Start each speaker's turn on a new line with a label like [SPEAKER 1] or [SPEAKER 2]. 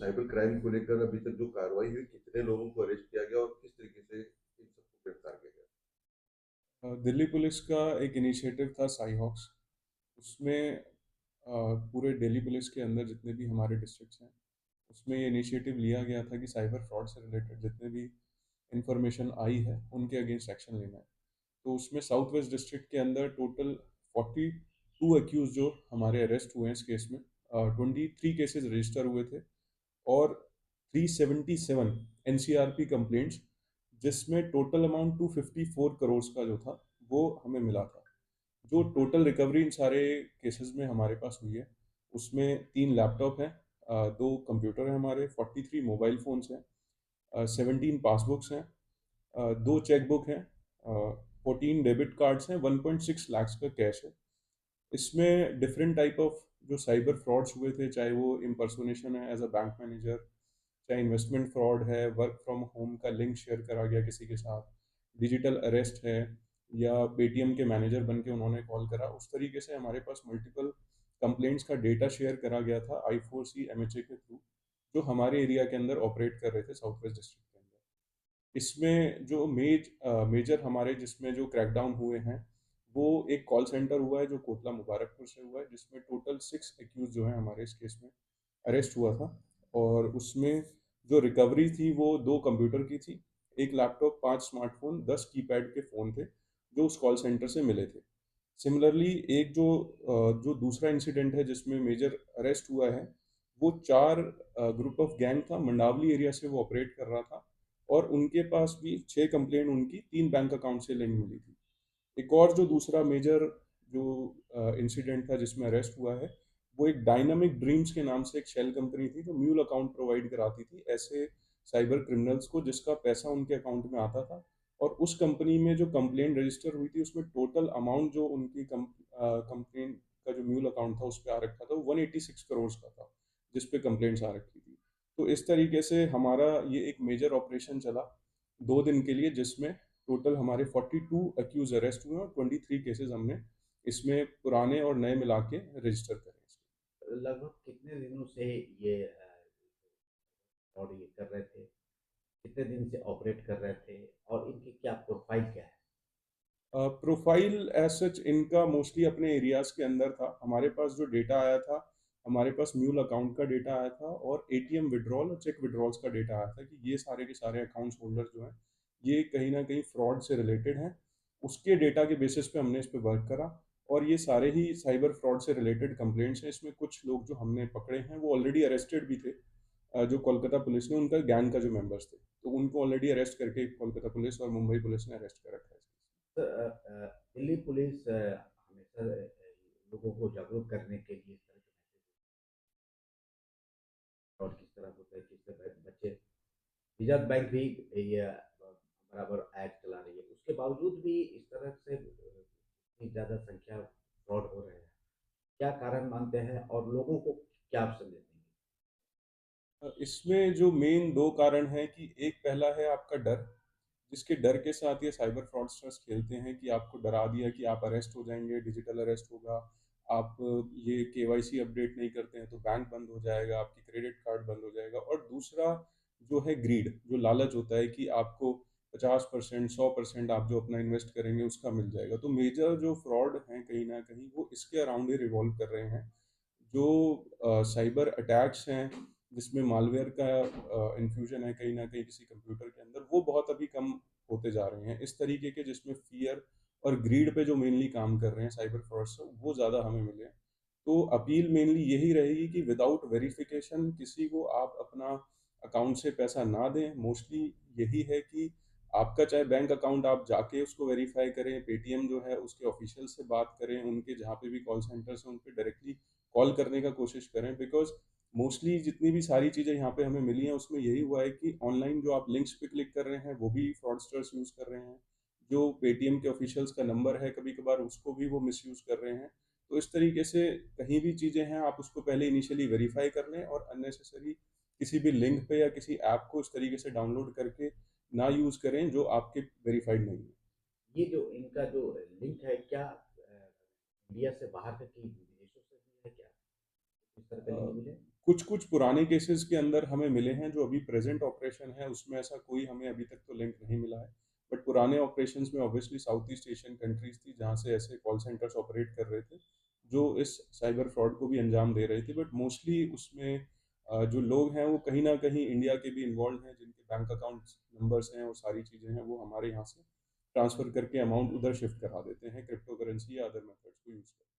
[SPEAKER 1] Cyber crime को लेकर अभी तक जो कार्रवाई हुई, कितने लोगों को अरेस्ट किया गया और किस तरीके से इन सबको गिरफ्तार किया गया?
[SPEAKER 2] दिल्ली पुलिस का एक इनिशिएटिव था साइहॉक्स। उसमें पूरे दिल्ली पुलिस के अंदर जितने भी हमारे डिस्ट्रिक्ट्स हैं, उसमें ये इनिशिएटिव लिया गया था कि साइबर फ्रॉड से रिलेटेड जितने भी इंफॉर्मेशन आई है उनके अगेंस्ट एक्शन लेना है। तो उसमें साउथ वेस्ट डिस्ट्रिक्ट के अंदर टोटल 42 एक्यूज जो हमारे अरेस्ट हुए हैं इस केस में। 23 केसेस रजिस्टर हुए थे और 377 एनसीआरपी कंप्लेंट्स, जिसमें टोटल अमाउंट 254 करोड़ का जो था वो हमें मिला था। जो टोटल रिकवरी इन सारे केसेस में हमारे पास हुई है, उसमें 3 लैपटॉप हैं, 2 कंप्यूटर हैं, हमारे 43 मोबाइल फ़ोन्स हैं, 17 पासबुक्स हैं, 2 चेकबुक हैं, 14 डेबिट कार्ड्स हैं, 1.6 लाख का कैश है। इसमें डिफरेंट टाइप ऑफ जो साइबर फ्रॉड्स हुए थे, चाहे वो इम्पर्सोनेशन है एज अ बैंक मैनेजर, चाहे इन्वेस्टमेंट फ्रॉड है, वर्क फ्रॉम होम का लिंक शेयर करा गया किसी के साथ, डिजिटल अरेस्ट है, या पेटीएम के मैनेजर बन के उन्होंने कॉल करा, उस तरीके से हमारे पास मल्टीपल कंप्लेंट्स का डेटा शेयर करा गया था I4C MHA के थ्रू, जो हमारे एरिया के अंदर ऑपरेट कर रहे थे साउथ वेस्ट डिस्ट्रिक्ट के अंदर। इसमें जो मेजर हमारे जिसमें जो क्रैकडाउन हुए हैं, वो एक कॉल सेंटर हुआ है जो कोटला मुबारकपुर से हुआ है, जिसमें टोटल 6 एक्यूज जो है हमारे इस केस में अरेस्ट हुआ था। और उसमें जो रिकवरी थी वो 2 कंप्यूटर की थी, 1 लैपटॉप, 5 स्मार्टफोन, 10 कीपैड के फ़ोन थे जो उस कॉल सेंटर से मिले थे। सिमिलरली एक जो दूसरा इंसिडेंट है जिसमें मेजर अरेस्ट हुआ है, वो 4 ग्रुप ऑफ गैंग था, मंडावली एरिया से वो ऑपरेट कर रहा था, और उनके पास भी 6 कंप्लेंट उनकी 3 बैंक अकाउंट से लिंक मिली थी। एक और जो दूसरा मेजर जो इंसिडेंट था जिसमें अरेस्ट हुआ है, वो एक डायनामिक ड्रीम्स के नाम से एक शेल कंपनी थी जो म्यूल अकाउंट प्रोवाइड कराती थी ऐसे साइबर क्रिमिनल्स को जिसका पैसा उनके अकाउंट में आता था। और उस कंपनी में जो कंप्लेंट रजिस्टर हुई थी, उसमें टोटल अमाउंट जो उनकी कंप्लेंट का जो म्यूल अकाउंट था उस पर आ रखा था, वो 186 करोड़ का था जिस पे कंप्लेंट्स आ रखी थी। तो इस तरीके से हमारा ये एक मेजर ऑपरेशन चला 2 दिन के लिए, जिसमें टोटल हमारे 42 एक्यूज अरेस्ट हुए और 23 केसेस हमने इसमें पुराने और नए मिला के रजिस्टर करे।
[SPEAKER 3] लगभग कितने दिनों से ये फ्रॉड ये कर रहे थे? कितने दिन से ऑपरेट कर रहे थे और इनकी क्या प्रोफाइल क्या है?
[SPEAKER 2] प्रोफाइल एज सच इनका मोस्टली अपने एरियाज के अंदर था। हमारे पास जो डेटा आया था, हमारे पास म्यूल अकाउंट का डेटा आया था और एटीएम विड्रॉल और चेक विड्रॉल्स का डेटा आया था कि ये सारे के सारे अकाउंट्स होल्डर्स जो हैं, ये कहीं ना कहीं फ्रॉड से रिलेटेड हैं। उसके डेटा के बेसिस पे हमने इस पे वर्क करा, और ये सारे ही साइबर फ्रॉड से रिलेटेड कंप्लेंट्स हैं। इसमें कुछ लोग जो हमने पकड़े हैं वो ऑलरेडी अरेस्टेड भी थे। जो कोलकाता पुलिस ने उनका गैंग का जो मेंबर्स थे, तो उनको ऑलरेडी अरेस्ट करके कोलकाता पुलिस और मुंबई पुलिस ने अरेस्ट कर रखा है।
[SPEAKER 3] तो दिल्ली पुलिस हमेशा लोगों को जागरूक करने के लिए इस तरह के फ्रॉड किस तरह होता है, किससे बच्चे। रिजर्व बैंक भी ये बराबर ऐड चला रही है, उसके बावजूद भी इस तरह से इतनी ज़्यादा संख्या फ्रॉड हो रहे हैं। क्या कारण मानते हैं और लोगों को क्या आप संदेश देंगे?
[SPEAKER 2] इसमें जो मेन 2 कारण हैं कि एक पहला है आपका डर, जिसके डर के साथ ये साइबर फ्रॉडस्टर्स खेलते हैं कि आपको डरा दिया कि आप अरेस्ट हो जाएंगे, डिजिटल अरेस्ट होगा, आप ये केवाईसी अपडेट नहीं करते हैं तो बैंक बंद हो जाएगा, आपकी क्रेडिट कार्ड बंद हो जाएगा। और दूसरा जो है ग्रीड, जो लालच होता है कि आपको 50%, 100% आप जो अपना इन्वेस्ट करेंगे उसका मिल जाएगा। तो मेजर जो फ्रॉड हैं कहीं ना कहीं वो इसके अराउंड ही रिवॉल्व कर रहे हैं। जो साइबर अटैक्स हैं जिसमें मालवेयर का इन्फ्यूजन है कहीं ना कहीं किसी कंप्यूटर के अंदर, वो बहुत अभी कम होते जा रहे हैं। इस तरीके के जिसमें फियर और ग्रीड पे जो मेनली काम कर रहे हैं साइबर फ्रॉड्स, वो ज़्यादा हमें मिले हैं। तो अपील मेनली यही रहेगी कि विदाउट वेरिफिकेशन किसी को आप अपना अकाउंट से पैसा ना दें। मोस्टली यही है कि आपका चाहे बैंक अकाउंट आप जाके उसको वेरीफाई करें, पेटीएम जो है उसके ऑफिशियल से बात करें, उनके जहाँ पे भी कॉल सेंटर्स हैं उन पे डायरेक्टली कॉल करने का कोशिश करें। बिकॉज मोस्टली जितनी भी सारी चीज़ें यहाँ पे हमें मिली हैं उसमें यही हुआ है कि ऑनलाइन जो आप लिंक्स पे क्लिक कर रहे हैं वो भी फ्रॉडस्टर्स यूज़ कर रहे हैं। जो पेटीएम के ऑफिशियल्स का नंबर है कभी कभार उसको भी वो मिसयूज़ कर रहे हैं। तो इस तरीके से कहीं भी चीज़ें हैं आप उसको पहले इनिशियली वेरीफाई कर लें, और अननेसेसरी किसी भी लिंक पे या किसी ऐप को इस तरीके से डाउनलोड करके ना यूज़ करें जो आपके वेरीफाइड नहीं है।
[SPEAKER 3] ये जो इनका जो लिंक है, क्या इंडिया से बाहर का कि विदेशों से भी है क्या? इस तरह का लिंक मिले?
[SPEAKER 2] कुछ कुछ पुराने केसेस के अंदर हमें मिले हैं, जो अभी प्रेजेंट ऑपरेशन है उसमें ऐसा कोई हमें अभी तक तो लिंक नहीं मिला है। बट पुराने ऑपरेशंस में obviously south east Asian countries थी जहाँ से ऐसे कॉल सेंटर्स ऑपरेट कर रहे थे, जो इस साइबर फ्रॉड को भी अंजाम दे रहे थे। बट मोस्टली उसमें जो लोग हैं वो कहीं ना कहीं इंडिया के भी इन्वॉल्व हैं, जिनके बैंक अकाउंट नंबर्स हैं और सारी चीज़ें हैं, वो हमारे यहाँ से ट्रांसफ़र करके अमाउंट उधर शिफ्ट करा देते हैं क्रिप्टो करेंसी या अदर मेथड्स को यूज़ करके।